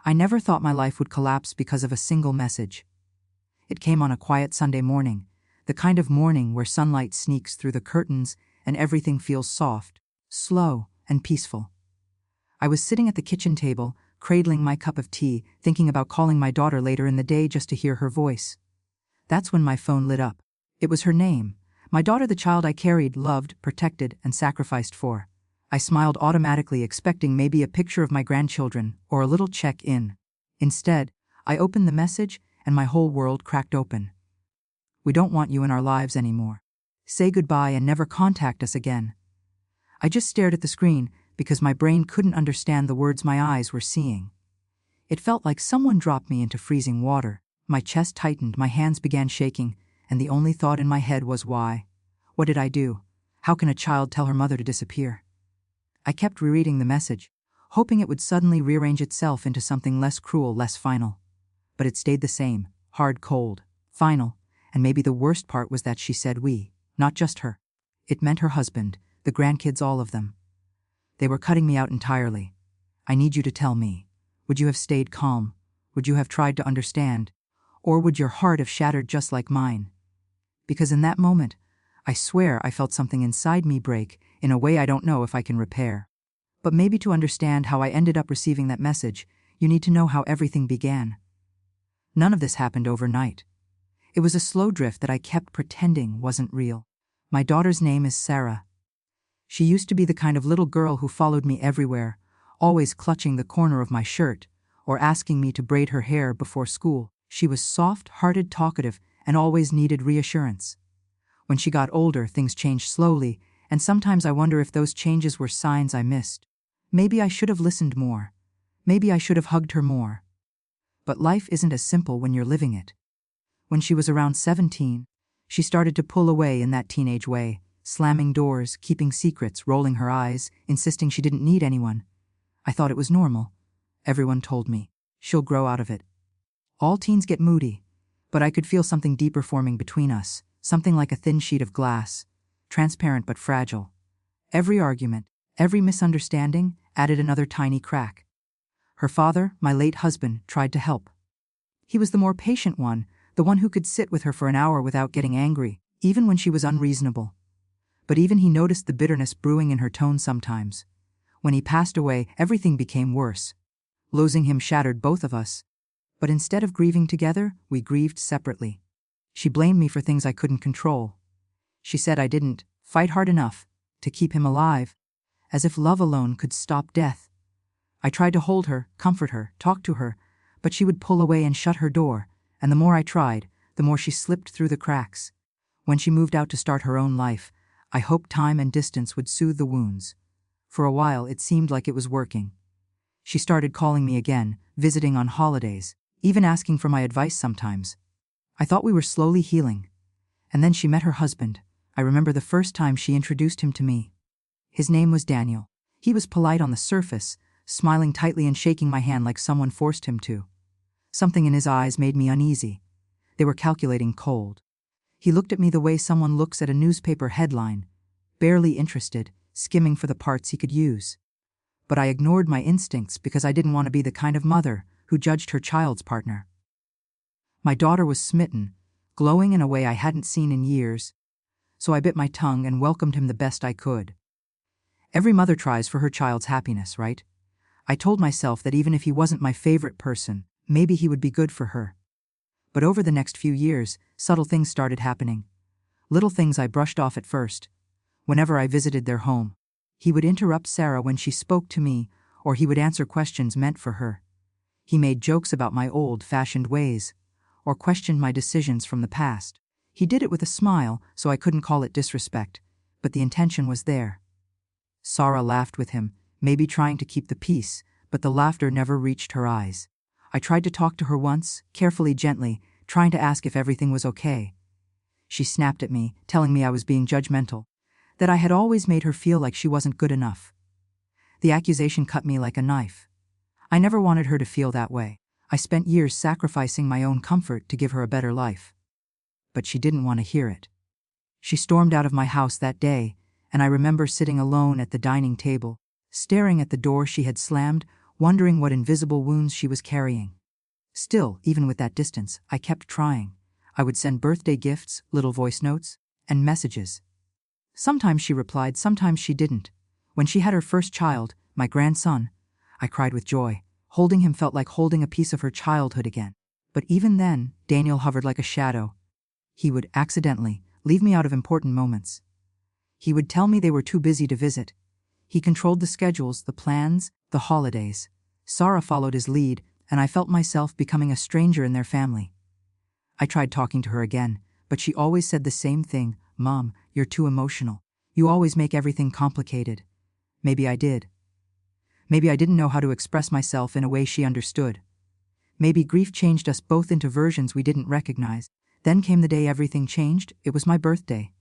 I never thought my life would collapse because of a single message. It came on a quiet Sunday morning, the kind of morning where sunlight sneaks through the curtains and everything feels soft, slow, and peaceful. I was sitting at the kitchen table, cradling my cup of tea, thinking about calling my daughter later in the day just to hear her voice. That's when my phone lit up. It was her name, my daughter, the child I carried, loved, protected, and sacrificed for. I smiled automatically, expecting maybe a picture of my grandchildren or a little check-in. Instead, I opened the message and my whole world cracked open. We don't want you in our lives anymore. Say goodbye and never contact us again. I just stared at the screen because my brain couldn't understand the words my eyes were seeing. It felt like someone dropped me into freezing water. My chest tightened, my hands began shaking, and the only thought in my head was why? What did I do? How can a child tell her mother to disappear? I kept rereading the message, hoping it would suddenly rearrange itself into something less cruel, less final. But it stayed the same, hard, cold, final, and maybe the worst part was that she said we, not just her. It meant her husband, the grandkids, all of them. They were cutting me out entirely. I need you to tell me. Would you have stayed calm? Would you have tried to understand? Or would your heart have shattered just like mine? Because in that moment, I swear I felt something inside me break in a way I don't know if I can repair. But maybe to understand how I ended up receiving that message, you need to know how everything began. None of this happened overnight. It was a slow drift that I kept pretending wasn't real. My daughter's name is Sarah. She used to be the kind of little girl who followed me everywhere, always clutching the corner of my shirt or asking me to braid her hair before school. She was soft-hearted, talkative, and always needed reassurance. When she got older, things changed slowly, and sometimes I wonder if those changes were signs I missed. Maybe I should have listened more. Maybe I should have hugged her more. But life isn't as simple when you're living it. When she was around 17, she started to pull away in that teenage way, slamming doors, keeping secrets, rolling her eyes, insisting she didn't need anyone. I thought it was normal. Everyone told me, she'll grow out of it. All teens get moody, but I could feel something deeper forming between us, something like a thin sheet of glass, transparent but fragile. Every argument, every misunderstanding added another tiny crack. Her father, my late husband, tried to help. He was the more patient one, the one who could sit with her for an hour without getting angry, even when she was unreasonable. But even he noticed the bitterness brewing in her tone sometimes. When he passed away, everything became worse. Losing him shattered both of us. But instead of grieving together, we grieved separately. She blamed me for things I couldn't control. She said I didn't fight hard enough to keep him alive, as if love alone could stop death. I tried to hold her, comfort her, talk to her, but she would pull away and shut her door, and the more I tried, the more she slipped through the cracks. When she moved out to start her own life, I hoped time and distance would soothe the wounds. For a while, it seemed like it was working. She started calling me again, visiting on holidays, even asking for my advice sometimes. I thought we were slowly healing. And then she met her husband. I remember the first time she introduced him to me. His name was Daniel. He was polite on the surface, smiling tightly and shaking my hand like someone forced him to. Something in his eyes made me uneasy. They were calculating, cold. He looked at me the way someone looks at a newspaper headline, barely interested, skimming for the parts he could use. But I ignored my instincts because I didn't want to be the kind of mother who judged her child's partner. My daughter was smitten, glowing in a way I hadn't seen in years, so I bit my tongue and welcomed him the best I could. Every mother tries for her child's happiness, right? I told myself that even if he wasn't my favorite person, maybe he would be good for her. But over the next few years, subtle things started happening. Little things I brushed off at first. Whenever I visited their home, he would interrupt Sarah when she spoke to me, or he would answer questions meant for her. He made jokes about my old-fashioned ways, or questioned my decisions from the past. He did it with a smile, so I couldn't call it disrespect, but the intention was there. Sarah laughed with him, maybe trying to keep the peace, but the laughter never reached her eyes. I tried to talk to her once, carefully, gently, trying to ask if everything was okay. She snapped at me, telling me I was being judgmental, that I had always made her feel like she wasn't good enough. The accusation cut me like a knife. I never wanted her to feel that way. I spent years sacrificing my own comfort to give her a better life. But she didn't want to hear it. She stormed out of my house that day, and I remember sitting alone at the dining table, staring at the door she had slammed, wondering what invisible wounds she was carrying. Still, even with that distance, I kept trying. I would send birthday gifts, little voice notes, and messages. Sometimes she replied, sometimes she didn't. When she had her first child, my grandson, I cried with joy. Holding him felt like holding a piece of her childhood again. But even then, Daniel hovered like a shadow. He would, accidentally, leave me out of important moments. He would tell me they were too busy to visit. He controlled the schedules, the plans, the holidays. Sarah followed his lead, and I felt myself becoming a stranger in their family. I tried talking to her again, but she always said the same thing, "Mom, you're too emotional. You always make everything complicated." Maybe I did. Maybe I didn't know how to express myself in a way she understood. Maybe grief changed us both into versions we didn't recognize. Then came the day everything changed. It was my birthday.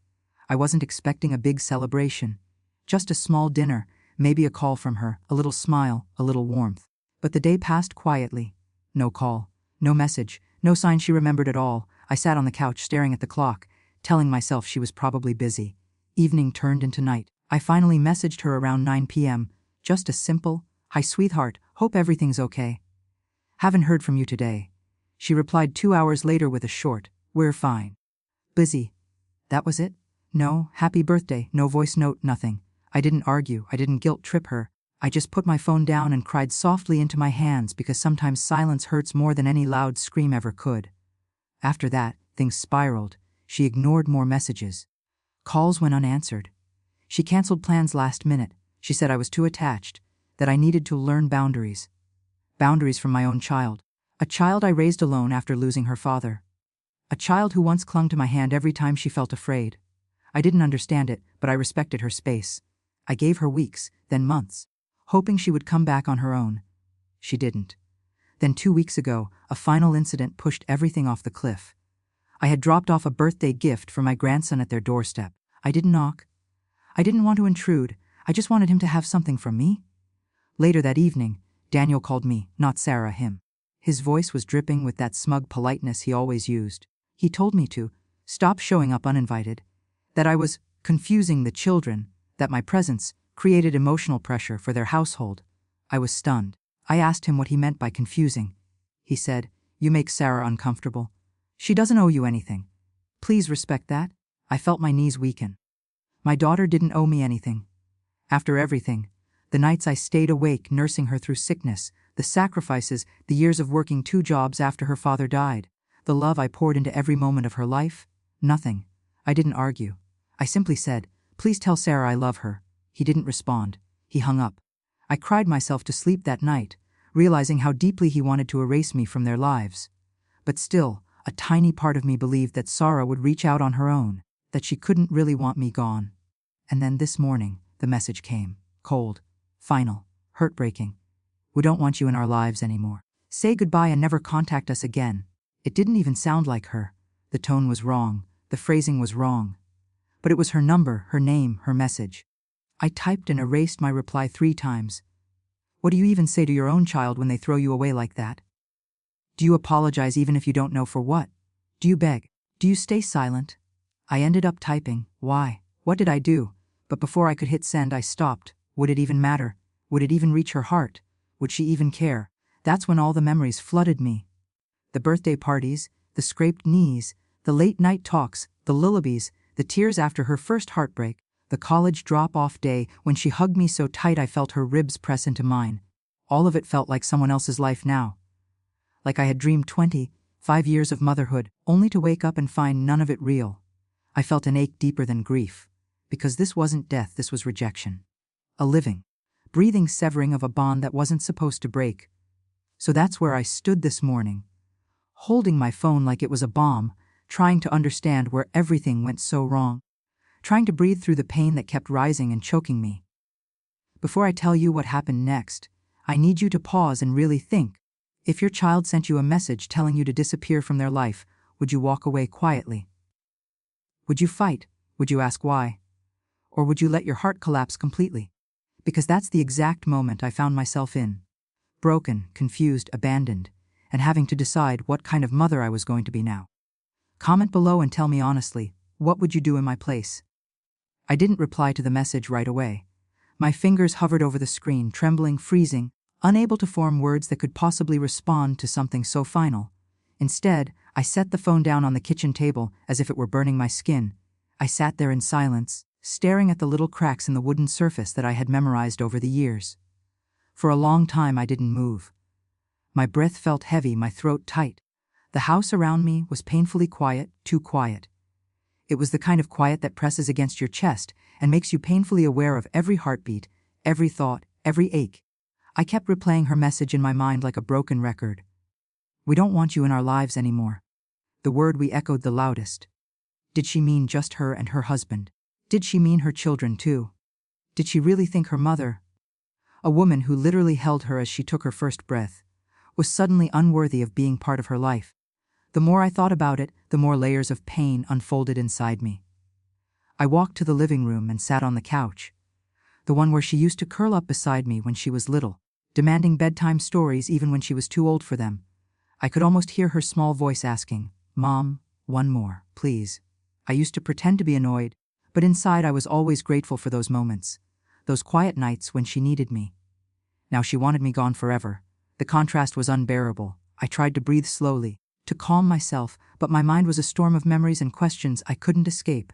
I wasn't expecting a big celebration. Just a small dinner, maybe a call from her, a little smile, a little warmth. But the day passed quietly. No call, no message, no sign she remembered at all. I sat on the couch staring at the clock, telling myself she was probably busy. Evening turned into night. I finally messaged her around 9 p.m. Just a simple, "Hi sweetheart, hope everything's okay. Haven't heard from you today." She replied 2 hours later with a short, "We're fine." Busy. That was it? No, happy birthday, no voice note, nothing. I didn't argue, I didn't guilt trip her. I just put my phone down and cried softly into my hands because sometimes silence hurts more than any loud scream ever could. After that, things spiraled. She ignored more messages. Calls went unanswered. She canceled plans last minute. She said I was too attached, that I needed to learn boundaries. Boundaries from my own child. A child I raised alone after losing her father. A child who once clung to my hand every time she felt afraid. I didn't understand it, but I respected her space. I gave her weeks, then months, hoping she would come back on her own. She didn't. Then 2 weeks ago, a final incident pushed everything off the cliff. I had dropped off a birthday gift for my grandson at their doorstep. I didn't knock. I didn't want to intrude. I just wanted him to have something from me. Later that evening, Daniel called me, not Sarah, him. His voice was dripping with that smug politeness he always used. He told me to stop showing up uninvited, that I was confusing the children, that my presence created emotional pressure for their household. I was stunned. I asked him what he meant by confusing. He said, "You make Sarah uncomfortable. She doesn't owe you anything. Please respect that." I felt my knees weaken. My daughter didn't owe me anything. After everything, the nights I stayed awake nursing her through sickness, the sacrifices, the years of working 2 jobs after her father died, the love I poured into every moment of her life, nothing. I didn't argue. I simply said, "Please tell Sarah I love her." He didn't respond. He hung up. I cried myself to sleep that night, realizing how deeply he wanted to erase me from their lives. But still, a tiny part of me believed that Sarah would reach out on her own, that she couldn't really want me gone. And then this morning, the message came. Cold, final, heartbreaking. "We don't want you in our lives anymore. Say goodbye and never contact us again." It didn't even sound like her. The tone was wrong. The phrasing was wrong. But it was her number, her name, her message. I typed and erased my reply 3 times. What do you even say to your own child when they throw you away like that? Do you apologize even if you don't know for what? Do you beg? Do you stay silent? I ended up typing, "Why? What did I do?" But before I could hit send, I stopped. Would it even matter? Would it even reach her heart? Would she even care? That's when all the memories flooded me. The birthday parties, the scraped knees, the late-night talks, the lullabies, the tears after her first heartbreak, the college drop-off day when she hugged me so tight I felt her ribs press into mine. All of it felt like someone else's life now. Like I had dreamed 25 years of motherhood, only to wake up and find none of it real. I felt an ache deeper than grief. Because this wasn't death, this was rejection. A living, breathing severing of a bond that wasn't supposed to break. So that's where I stood this morning, holding my phone like it was a bomb, trying to understand where everything went so wrong, trying to breathe through the pain that kept rising and choking me. Before I tell you what happened next, I need you to pause and really think. If your child sent you a message telling you to disappear from their life, would you walk away quietly? Would you fight? Would you ask why? Or would you let your heart collapse completely? Because that's the exact moment I found myself in. Broken, confused, abandoned, and having to decide what kind of mother I was going to be now. Comment below and tell me honestly, what would you do in my place? I didn't reply to the message right away. My fingers hovered over the screen, trembling, freezing, unable to form words that could possibly respond to something so final. Instead, I set the phone down on the kitchen table as if it were burning my skin. I sat there in silence, staring at the little cracks in the wooden surface that I had memorized over the years. For a long time I didn't move. My breath felt heavy, my throat tight. The house around me was painfully quiet, too quiet. It was the kind of quiet that presses against your chest and makes you painfully aware of every heartbeat, every thought, every ache. I kept replaying her message in my mind like a broken record. We don't want you in our lives anymore. The word we echoed the loudest. Did she mean just her and her husband? Did she mean her children too? Did she really think her mother, a woman who literally held her as she took her first breath, was suddenly unworthy of being part of her life? The more I thought about it, the more layers of pain unfolded inside me. I walked to the living room and sat on the couch, the one where she used to curl up beside me when she was little, demanding bedtime stories even when she was too old for them. I could almost hear her small voice asking, "Mom, one more, please." I used to pretend to be annoyed, but inside I was always grateful for those moments, those quiet nights when she needed me. Now she wanted me gone forever. The contrast was unbearable. I tried to breathe slowly, to calm myself, but my mind was a storm of memories and questions I couldn't escape.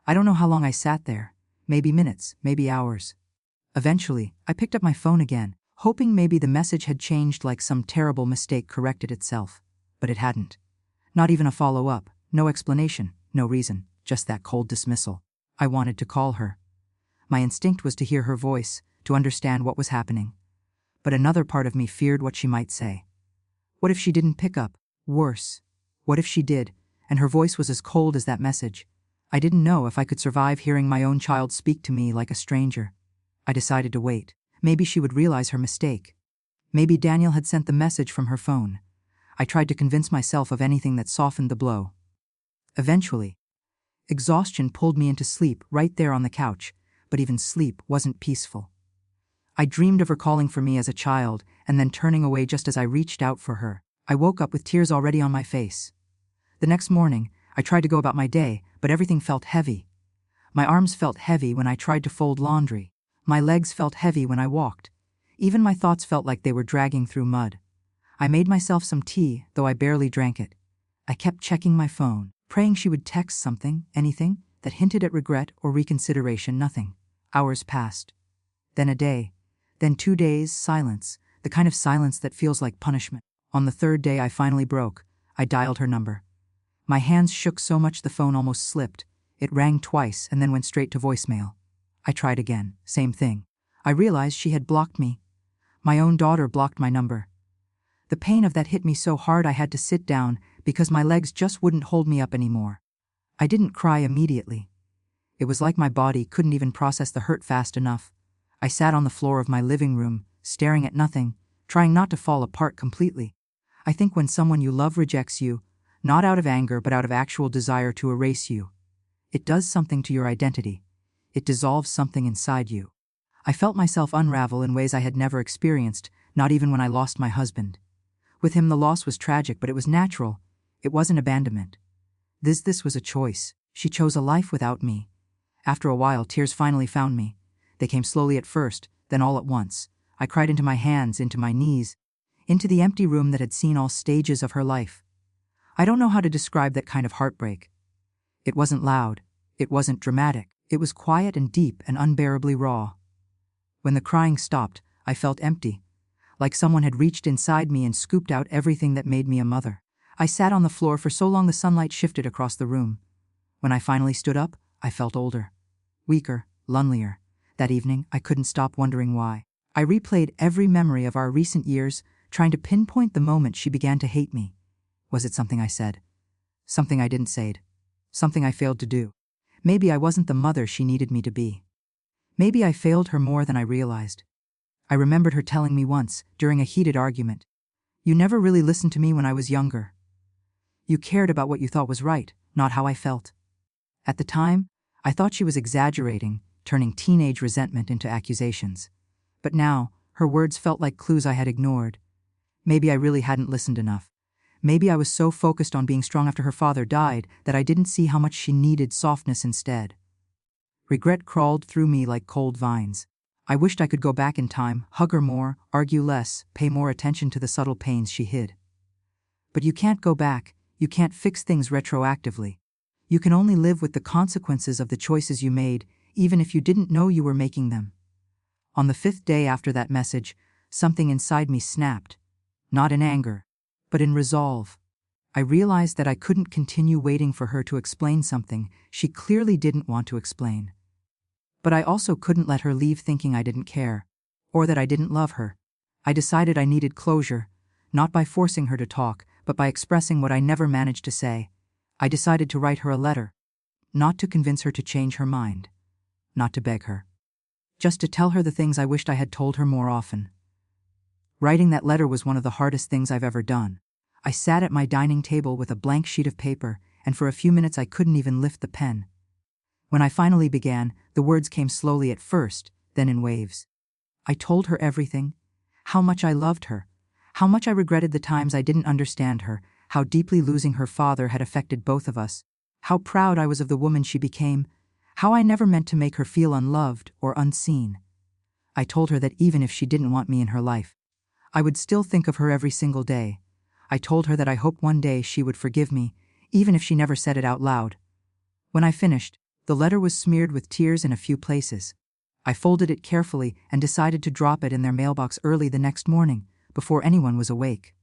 I don't know how long I sat there, maybe minutes, maybe hours. Eventually, I picked up my phone again, hoping maybe the message had changed like some terrible mistake corrected itself. But it hadn't. Not even a follow-up, no explanation, no reason, just that cold dismissal. I wanted to call her. My instinct was to hear her voice, to understand what was happening. But another part of me feared what she might say. What if she didn't pick up? Worse. What if she did, and her voice was as cold as that message? I didn't know if I could survive hearing my own child speak to me like a stranger. I decided to wait. Maybe she would realize her mistake. Maybe Daniel had sent the message from her phone. I tried to convince myself of anything that softened the blow. Eventually, exhaustion pulled me into sleep right there on the couch, but even sleep wasn't peaceful. I dreamed of her calling for me as a child and then turning away just as I reached out for her. I woke up with tears already on my face. The next morning, I tried to go about my day, but everything felt heavy. My arms felt heavy when I tried to fold laundry. My legs felt heavy when I walked. Even my thoughts felt like they were dragging through mud. I made myself some tea, though I barely drank it. I kept checking my phone, praying she would text something, anything, that hinted at regret or reconsideration. Nothing. Hours passed. Then a day. Then 2 days, silence, the kind of silence that feels like punishment. On the third day I finally broke. I dialed her number. My hands shook so much the phone almost slipped. It rang twice and then went straight to voicemail. I tried again, same thing. I realized she had blocked me. My own daughter blocked my number. The pain of that hit me so hard I had to sit down because my legs just wouldn't hold me up anymore. I didn't cry immediately. It was like my body couldn't even process the hurt fast enough. I sat on the floor of my living room, staring at nothing, trying not to fall apart completely. I think when someone you love rejects you, not out of anger but out of actual desire to erase you, it does something to your identity. It dissolves something inside you. I felt myself unravel in ways I had never experienced, not even when I lost my husband. With him the loss was tragic, but it was natural. It wasn't abandonment. This was a choice. She chose a life without me. After a while, tears finally found me. They came slowly at first, then all at once. I cried into my hands, into my knees, into the empty room that had seen all stages of her life. I don't know how to describe that kind of heartbreak. It wasn't loud. It wasn't dramatic. It was quiet and deep and unbearably raw. When the crying stopped, I felt empty, like someone had reached inside me and scooped out everything that made me a mother. I sat on the floor for so long the sunlight shifted across the room. When I finally stood up, I felt older, weaker, lonelier. That evening, I couldn't stop wondering why. I replayed every memory of our recent years, trying to pinpoint the moment she began to hate me. Was it something I said? Something I didn't say? Something I failed to do? Maybe I wasn't the mother she needed me to be. Maybe I failed her more than I realized. I remembered her telling me once, during a heated argument, "You never really listened to me when I was younger. You cared about what you thought was right, not how I felt." At the time, I thought she was exaggerating, turning teenage resentment into accusations. But now, her words felt like clues I had ignored. Maybe I really hadn't listened enough. Maybe I was so focused on being strong after her father died that I didn't see how much she needed softness instead. Regret crawled through me like cold vines. I wished I could go back in time, hug her more, argue less, pay more attention to the subtle pains she hid. But you can't go back, you can't fix things retroactively. You can only live with the consequences of the choices you made, even if you didn't know you were making them. On the 5th day after that message, something inside me snapped. Not in anger, but in resolve. I realized that I couldn't continue waiting for her to explain something she clearly didn't want to explain. But I also couldn't let her leave thinking I didn't care, or that I didn't love her. I decided I needed closure, not by forcing her to talk, but by expressing what I never managed to say. I decided to write her a letter, not to convince her to change her mind, not to beg her, just to tell her the things I wished I had told her more often. Writing that letter was one of the hardest things I've ever done. I sat at my dining table with a blank sheet of paper, and for a few minutes I couldn't even lift the pen. When I finally began, the words came slowly at first, then in waves. I told her everything, how much I loved her, how much I regretted the times I didn't understand her, how deeply losing her father had affected both of us, how proud I was of the woman she became, how I never meant to make her feel unloved or unseen. I told her that even if she didn't want me in her life, I would still think of her every single day. I told her that I hoped one day she would forgive me, even if she never said it out loud. When I finished, the letter was smeared with tears in a few places. I folded it carefully and decided to drop it in their mailbox early the next morning, before anyone was awake.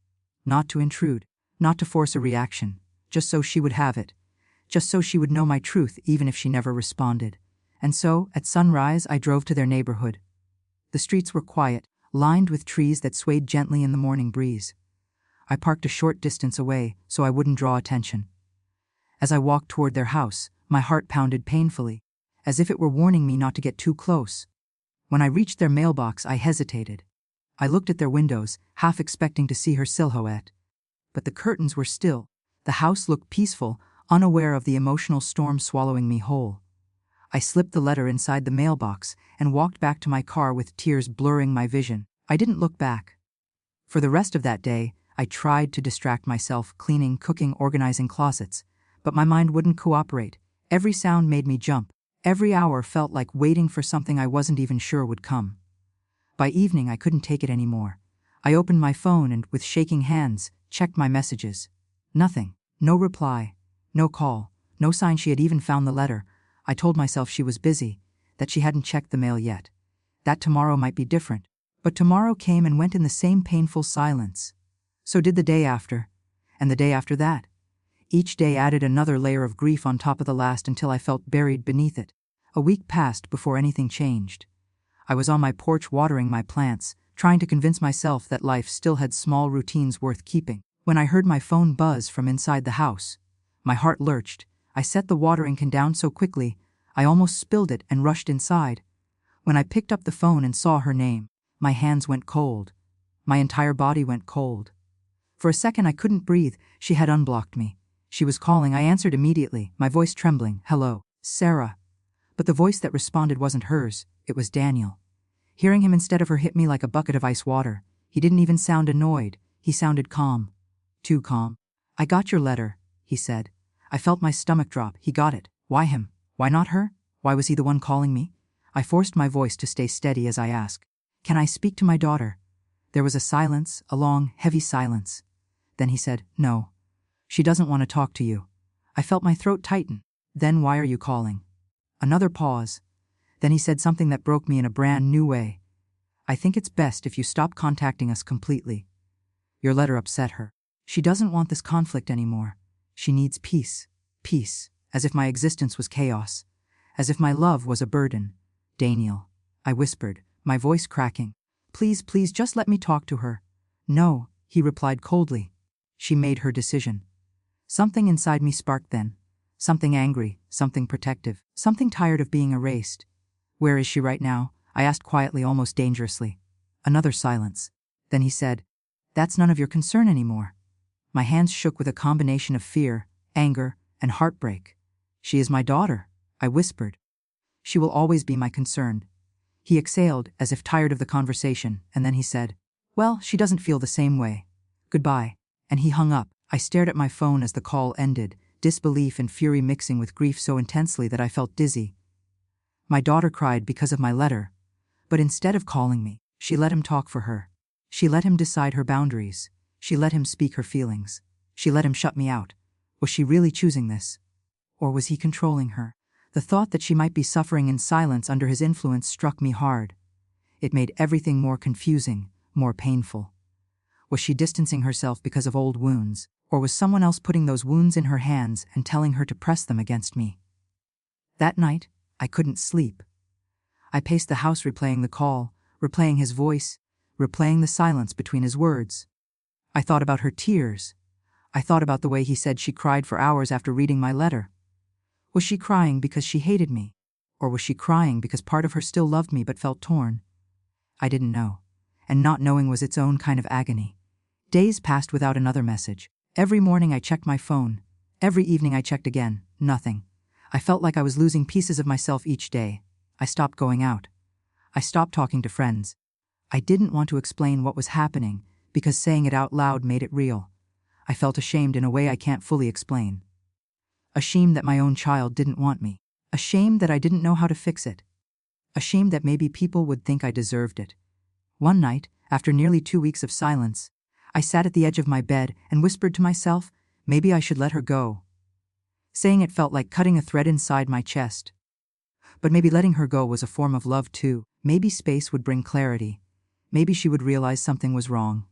Not to intrude, not to force a reaction, just so she would have it, just so she would know my truth even if she never responded. And so, at sunrise, I drove to their neighborhood. The streets were quiet, lined with trees that swayed gently in the morning breeze. I parked a short distance away so I wouldn't draw attention. As I walked toward their house, my heart pounded painfully, as if it were warning me not to get too close. When I reached their mailbox, I hesitated. I looked at their windows, half expecting to see her silhouette. But the curtains were still. The house looked peaceful, unaware of the emotional storm swallowing me whole. I slipped the letter inside the mailbox and walked back to my car with tears blurring my vision. I didn't look back. For the rest of that day, I tried to distract myself, cleaning, cooking, organizing closets, but my mind wouldn't cooperate. Every sound made me jump. Every hour felt like waiting for something I wasn't even sure would come. By evening, I couldn't take it anymore. I opened my phone and, with shaking hands, checked my messages. Nothing. No reply. No call. No sign she had even found the letter. I told myself she was busy, that she hadn't checked the mail yet, that tomorrow might be different. But tomorrow came and went in the same painful silence. So did the day after, and the day after that. Each day added another layer of grief on top of the last until I felt buried beneath it. A week passed before anything changed. I was on my porch watering my plants, trying to convince myself that life still had small routines worth keeping, when I heard my phone buzz from inside the house. My heart lurched. I set the watering can down so quickly, I almost spilled it and rushed inside. When I picked up the phone and saw her name, my hands went cold. My entire body went cold. For a second I couldn't breathe. She had unblocked me. She was calling. I answered immediately, my voice trembling. "Hello, Sarah." But the voice that responded wasn't hers, it was Daniel. Hearing him instead of her hit me like a bucket of ice water. He didn't even sound annoyed, he sounded calm. Too calm. "I got your letter," he said. I felt my stomach drop. He got it. Why him? Why not her? Why was he the one calling me? I forced my voice to stay steady as I asked, "Can I speak to my daughter?" There was a silence, a long, heavy silence. Then he said, "No. She doesn't want to talk to you." I felt my throat tighten. "Then why are you calling?" Another pause. Then he said something that broke me in a brand new way. "I think it's best if you stop contacting us completely. Your letter upset her. She doesn't want this conflict anymore. She needs peace." Peace. As if my existence was chaos. As if my love was a burden. "Daniel," I whispered, my voice cracking. Please, just let me talk to her." "No," he replied coldly. She made her decision. Something inside me sparked then. Something angry, something protective, something tired of being erased. "Where is she right now?" I asked quietly, almost dangerously. Another silence. Then he said, "That's none of your concern anymore." My hands shook with a combination of fear, anger, and heartbreak. "She is my daughter," I whispered. "She will always be my concern." He exhaled, as if tired of the conversation, and then he said, "Well, she doesn't feel the same way. Goodbye." And he hung up. I stared at my phone as the call ended, disbelief and fury mixing with grief so intensely that I felt dizzy. My daughter cried because of my letter, But instead of calling me, she let him talk for her. She let him decide her boundaries. She let him speak her feelings. She let him shut me out. Was she really choosing this? Or was he controlling her? The thought that she might be suffering in silence under his influence struck me hard. It made everything more confusing, more painful. Was she distancing herself because of old wounds, or was someone else putting those wounds in her hands and telling her to press them against me? That night, I couldn't sleep. I paced the house replaying the call, replaying his voice, replaying the silence between his words. I thought about her tears. I thought about the way he said she cried for hours after reading my letter. Was she crying because she hated me? Or was she crying because part of her still loved me but felt torn? I didn't know, and not knowing was its own kind of agony. Days passed without another message. Every morning I checked my phone. Every evening I checked again. Nothing. I felt like I was losing pieces of myself each day. I stopped going out. I stopped talking to friends. I didn't want to explain what was happening because saying it out loud made it real. I felt ashamed in a way I can't fully explain. Ashamed that my own child didn't want me. Ashamed that I didn't know how to fix it. Ashamed that maybe people would think I deserved it. One night, after nearly 2 weeks of silence, I sat at the edge of my bed and whispered to myself, maybe I should let her go. Saying it felt like cutting a thread inside my chest. But maybe letting her go was a form of love too. Maybe space would bring clarity. Maybe she would realize something was wrong.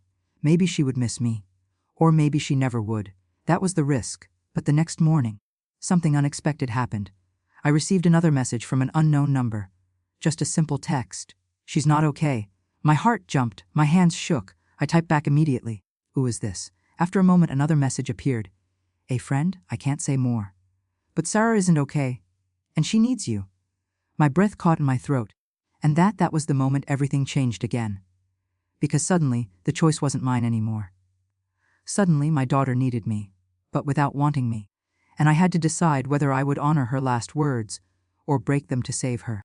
Maybe she would miss me. Or maybe she never would. That was the risk. But the next morning, something unexpected happened. I received another message from an unknown number. Just a simple text. She's not okay. My heart jumped. My hands shook. I typed back immediately. Who is this? After a moment, another message appeared. A friend? I can't say more. But Sarah isn't okay. And she needs you. My breath caught in my throat. And that was the moment everything changed again. Because suddenly, the choice wasn't mine anymore. Suddenly, my daughter needed me, but without wanting me. And I had to decide whether I would honor her last words or break them to save her.